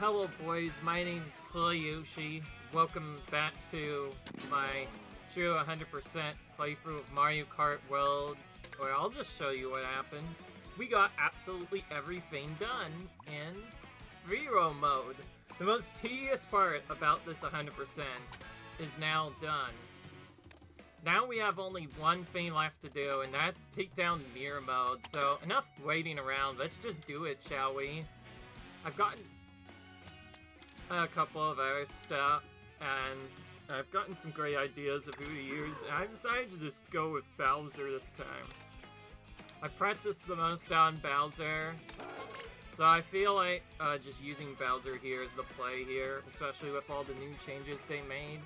Hello boys, my name's Koyoshi. Welcome back to my true 100% playthrough of Mario Kart World, where I'll just show you what happened. We got absolutely everything done in Zero mode. The most tedious part about this 100% is now done. Now we have only one thing left to do, and that's take down Mirror mode. So enough waiting around, let's just do it, shall we? I've gotten a couple of other stuff, and I've gotten some great ideas over the years, and I decided to just go with Bowser this time. I practiced the most on Bowser, so I feel like just using Bowser here is the play here, especially with all the new changes they made.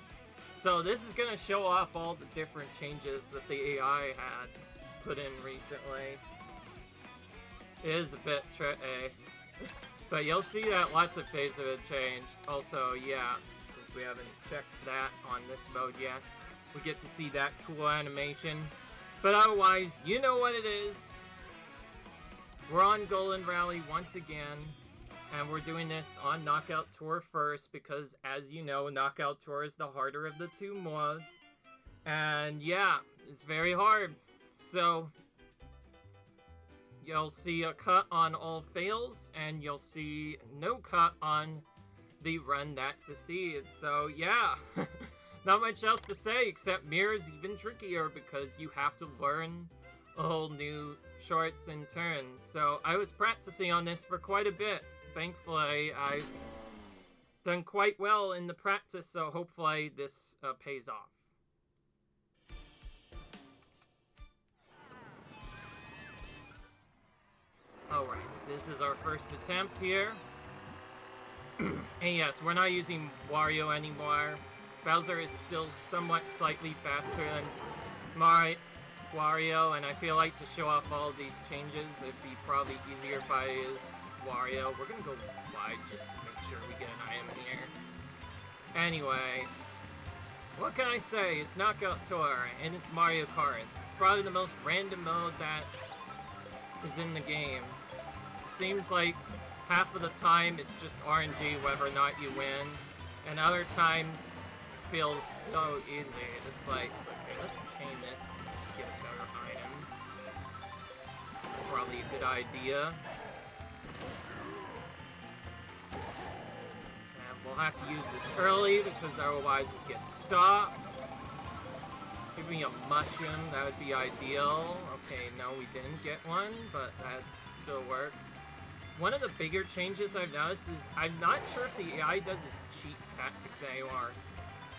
So this is going to show off all the different changes that the AI had put in recently. It is a bit tricky. But you'll see that lots of things have changed. Also, yeah, since we haven't checked that on this mode yet, we get to see that cool animation. But otherwise, you know what it is. We're on Golden Rally once again, and we're doing this on Knockout Tour first, because as you know, Knockout Tour is the harder of the two modes. And yeah, it's very hard. So you'll see a cut on all fails, and you'll see no cut on the run that succeeds. So yeah, not much else to say, except Mirror's even trickier because you have to learn a whole new shorts and turns. So I was practicing on this for quite a bit. Thankfully, I've done quite well in the practice, so hopefully this pays off. Alright, this is our first attempt here. And yes, we're not using Wario anymore. Bowser is still somewhat slightly faster than Wario, and I feel like to show off all of these changes, it'd be probably easier if I use Wario. We're gonna go wide just to make sure we get an item here. Anyway, what can I say? It's Knockout Tour, and it's Mario Kart. It's probably the most random mode that is in the game. It seems like half of the time it's just RNG whether or not you win, and other times it feels so easy. It's like, okay, let's chain this to get a better item. That's probably a good idea. And we'll have to use this early because otherwise we'll get stopped. Give me a mushroom, that would be ideal. Okay, no, we didn't get one, but that still works. One of the bigger changes I've noticed is I'm not sure if the AI does this cheat tactics anymore.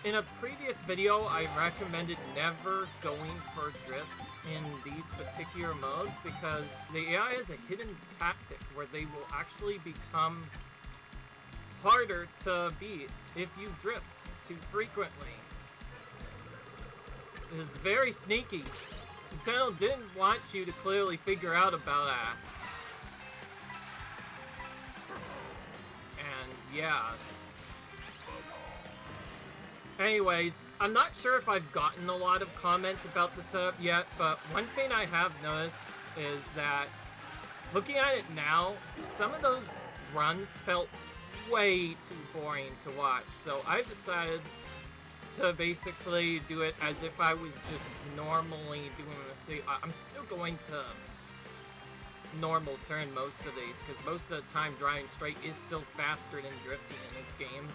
In a previous video, I recommended never going for drifts in these particular modes because the AI has a hidden tactic where they will actually become harder to beat if you drift too frequently. It is very sneaky. Nintendo didn't want you to clearly figure out about that. And yeah. Anyways, I'm not sure if I've gotten a lot of comments about the setup yet, but one thing I have noticed is that looking at it now, some of those runs felt way too boring to watch. So I've decided to basically do it as if I was just normally doing this. I'm still going to normal turn most of these, because most of the time driving straight is still faster than drifting in this game.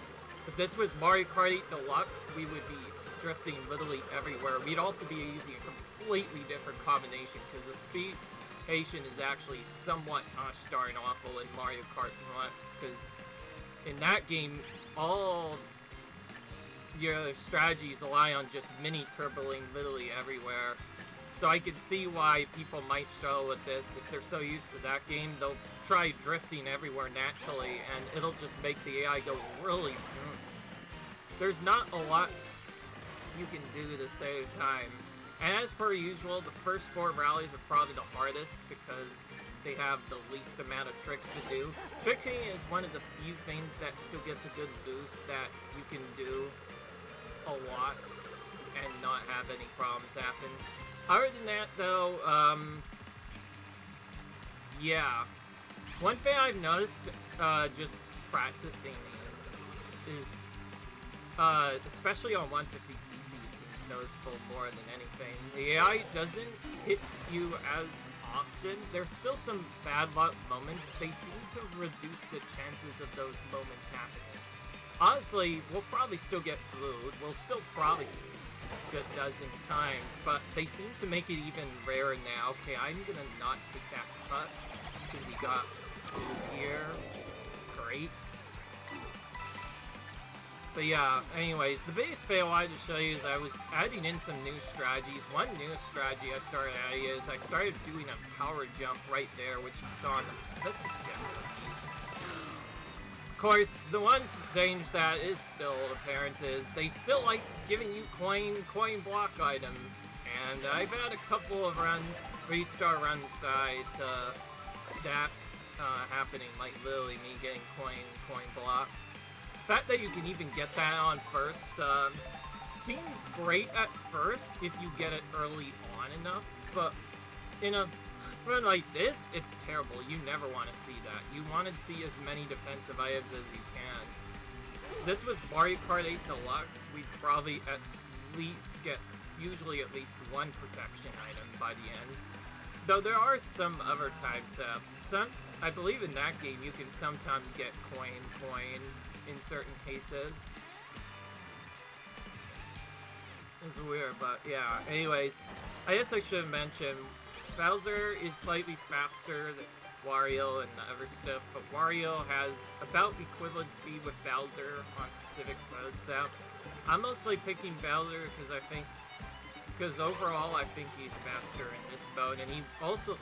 If this was Mario Kart 8 Deluxe, we would be drifting literally everywhere. We'd also be using a completely different combination, because the speed patient is actually somewhat gosh darn awful in Mario Kart Deluxe, because in that game, all your strategies rely on just mini turboing literally everywhere. So I can see why people might struggle with this. If they're so used to that game, they'll try drifting everywhere naturally, and it'll just make the AI go really loose. There's not a lot you can do to save time. And as per usual, the first 4 rallies are probably the hardest because they have the least amount of tricks to do. Tricking is one of the few things that still gets a good boost that you can do a lot and not have any problems happen. Other than that, though, yeah. One thing I've noticed, just practicing is especially on 150cc, it seems noticeable more than anything. The AI doesn't hit you as often. There's still some bad luck moments. They seem to reduce the chances of those moments happening. Honestly, we'll probably still get blued. We'll still probably get a dozen times, but they seem to make it even rarer now. Okay, I'm gonna not take that cut because we got blue here, which is great. But yeah, anyways, the biggest fail I wanted to show you is I was adding in some new strategies. One new strategy I started adding is I started doing a power jump right there, which you saw in the... Let's just get rid of these. Of course, the one thing that is still apparent is they still like giving you coin block item. And I've had a couple of restart runs die to that happening, like literally me getting coin block. The fact that you can even get that on first seems great at first if you get it early on enough, but in a run like this, it's terrible. You never want to see that. You want to see as many defensive items as you can. This was Mario Kart 8 Deluxe. We'd probably at least get usually at least one protection item by the end. Though there are some other time setups. I believe in that game you can sometimes get coin in certain cases. It's weird, but yeah. Anyways, I guess I should have mentioned Bowser is slightly faster than Wario and the other stuff, but Wario has about equivalent speed with Bowser on specific mode setups. I'm mostly picking Bowser because overall I think he's faster in this mode, and he also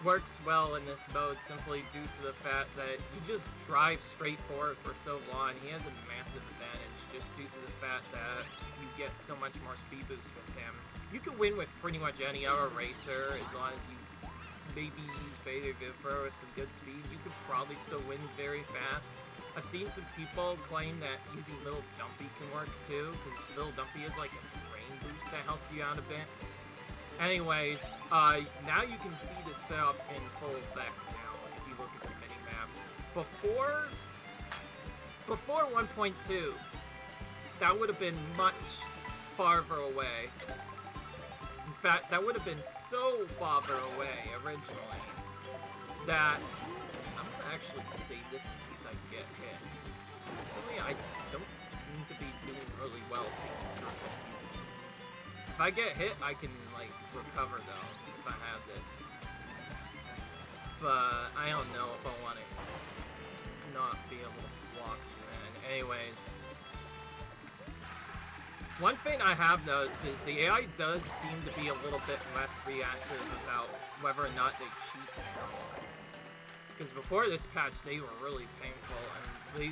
works well in this mode simply due to the fact that you just drive straight forward for so long. He has a massive advantage just due to the fact that you get so much more speed boost with him. You can win with pretty much any other racer as long as you maybe use Beta Gipper with some good speed. You could probably still win very fast. I've seen some people claim that using Little Dumpy can work too, because Little Dumpy is like a brain boost that helps you out a bit. Anyways, now you can see the setup in full effect now if you look at the minimap. Before 1.2, that would have been much farther away. In fact, that would have been so farther away originally that I'm gonna actually save this in case I get hit. Recently, I don't seem to be doing really well taking shortcuts using these. If I get hit, I can, like, recover, though, if I have this. But I don't know if I want to not be able to block then. Anyways. One thing I have noticed is the AI does seem to be a little bit less reactive about whether or not they cheat. Because before this patch, they were really painful, and they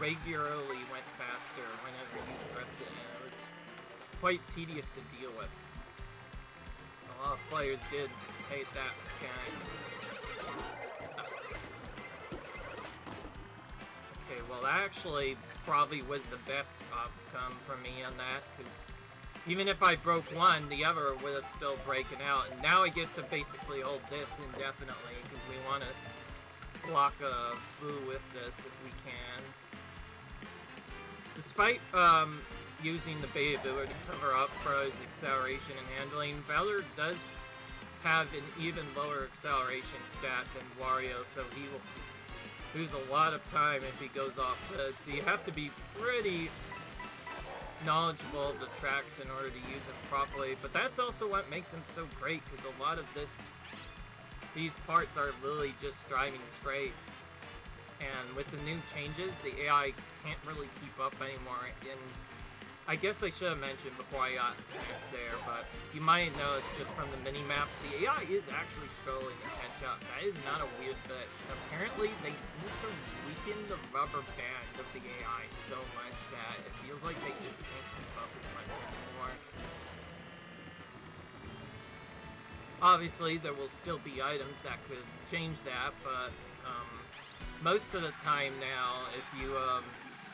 regularly went faster whenever you drifted, and it was quite tedious to deal with. A lot of players did hate that mechanic. Okay, well that actually probably was the best outcome for me on that, because even if I broke one, the other would have still broken out, and now I get to basically hold this indefinitely, because we want to block a blue with this if we can. Despite using the beta ability to cover up for his acceleration and handling, Bowser does have an even lower acceleration stat than Wario, so he will lose a lot of time if he goes off grid. So you have to be pretty knowledgeable of the tracks in order to use him properly. But that's also what makes him so great, because a lot of these parts are literally just driving straight. And with the new changes, the AI can't really keep up anymore. And I guess I should have mentioned before I got next there, but you might notice just from the mini-map, the AI is actually struggling to catch up. That is not a weird glitch. Apparently, they seem to weaken the rubber band of the AI so much that it feels like they just can't keep up as much anymore. Obviously, there will still be items that could change that, but most of the time now, if you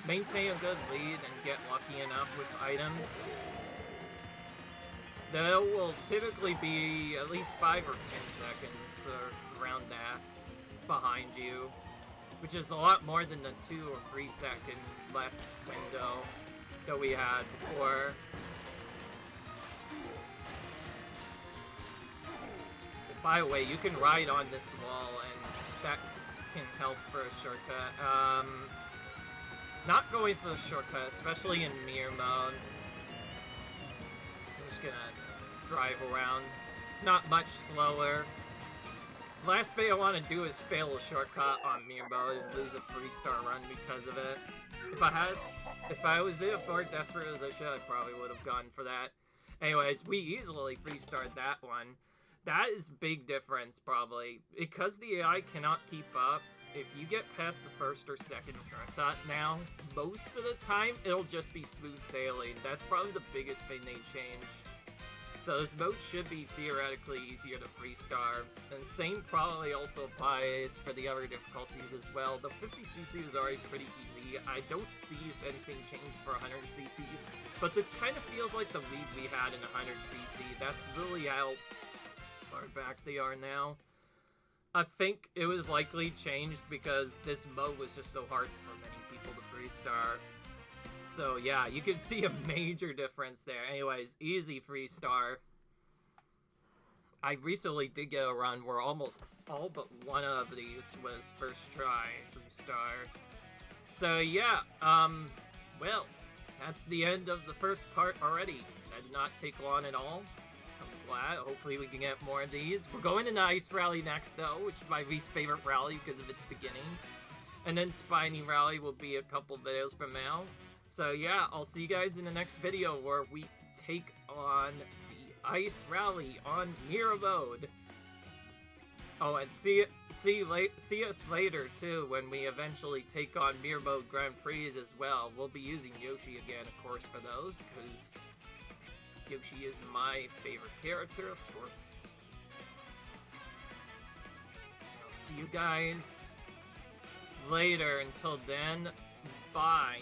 maintain a good lead and get lucky enough with items, there will typically be at least 5 or 10 seconds or around that behind you. which is a lot more than the 2 or 3 second less window that we had before. By the way, you can ride on this wall, and that can help for a shortcut. Not going for the shortcut, especially in mirror mode. I'm just gonna drive around. It's not much slower. Last thing I want to do is fail a shortcut on mirror mode and lose a 3-star run because of it. If I was in a more desperate position, I probably would have gone for that. Anyways, we easily 3-starred that one. That is big difference, probably. Because the AI cannot keep up, if you get past the 1st or 2nd shortcut now, most of the time, it'll just be smooth sailing. That's probably the biggest thing they changed. So this mode should be theoretically easier to 3-star. And same probably also applies for the other difficulties as well. The 50cc is already pretty easy. I don't see if anything changed for 100cc. But this kind of feels like the lead we had in 100cc. That's really how far back they are now. I think it was likely changed because this mode was just so hard for many people to 3-star. So yeah, you can see a major difference there. Anyways, easy 3-star. I recently did get a run where almost all but one of these was first try 3-star. So yeah, well, that's the end of the first part already. That did not take long at all. I'm glad. Hopefully we can get more of these. We're going to the Ice Rally next though, which is my least favorite rally because of its beginning. And then Spiny Rally will be a couple videos from now. So yeah, I'll see you guys in the next video where we take on the Ice Rally on Mirror Mode. Oh, and see us later too when we eventually take on Mirror Mode Grand Prix as well. We'll be using Yoshi again, of course, for those, because Yoshi is my favorite character, of course. I'll see you guys later. Until then, bye.